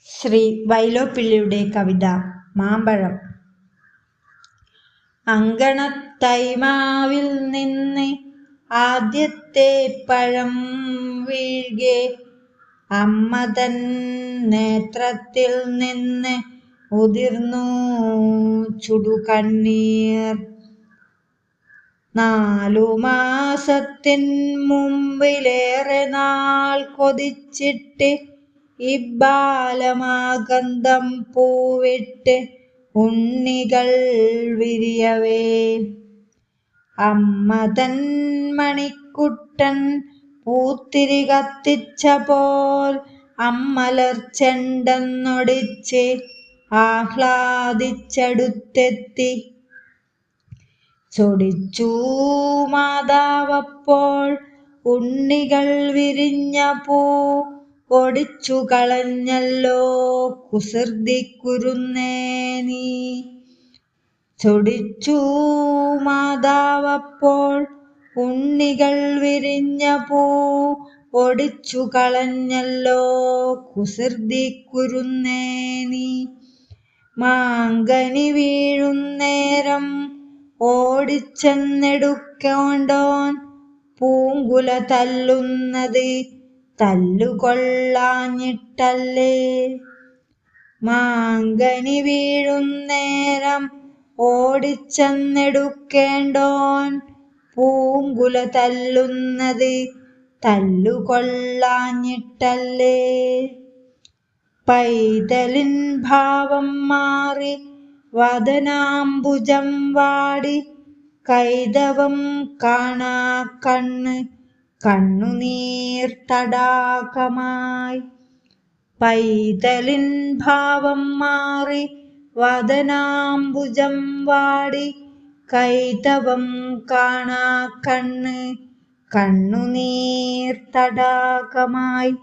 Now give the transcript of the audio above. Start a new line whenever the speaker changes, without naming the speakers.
ശ്രീ വൈലോപ്പിള്ളിയുടെ കവിത മാമ്പഴം. അങ്കണത്തൈമാവിൽ നിന്ന് ആദ്യത്തെ പഴം വീഴ്കെ, അമ്മ തൻ നേത്രത്തിൽ നിന്ന് ഉതിർന്നു ചുടുകണ്ണീർ. 4 മാസത്തിൻ മുമ്പിലേറെ നാൾ കൊതിച്ചിട്ട് ഇബ്ബാലമാഗന്ധം പൂവിട്ട് ഉണ്ണികൾ വിരിയവേ, അമ്മ തൻ മണിക്കുട്ടൻ പൂത്തിരി കത്തിച്ച പോൽ അമ്മലർ ചെണ്ടെന്നൊടിച്ച് ആഹ്ലാദിച്ചടുത്തെത്തി. ചൊടിച്ചു മാതാവപ്പോൾ ഉണ്ണികൾ വിരിഞ്ഞ പൂ ഒടിച്ചു കളഞ്ഞല്ലോ കുസൃതി കുരുന്നേ നീ. ചൊടിച്ചു മാതാവപ്പോൾ ഉണ്ണികൾ വിരിഞ്ഞ പൂ ഒടിച്ചു കളഞ്ഞല്ലോ കുസൃതി കുരുന്നേ നീ. മാങ്കനി വീഴുന്നേരം ഓടിച്ചെന്നെടുക്കേണ്ടോൻ പൂങ്കുല തല്ലുന്നത് തല്ലുകൊള്ളാഞ്ഞിട്ടല്ലേ. മാങ്കനി വീഴുന്നേരം ഓടിച്ചെന്നെടുക്കേണ്ടോൻ പൂങ്കുല തല്ലുന്നത് തല്ലുകൊള്ളാഞ്ഞിട്ടല്ലേ. പൈതലിൻ ഭാവം മാറി വദനാംബുജം വാടി കൈതവം കാണാ കണ്ണ് കണ്ണുനീർ തടാകമായി. പൈതലിൻ ഭാവം മാറി വദനാംബുജം വാടി കൈതവം കാണാ കണ്ണ് കണ്ണുനീർ തടാകമായി.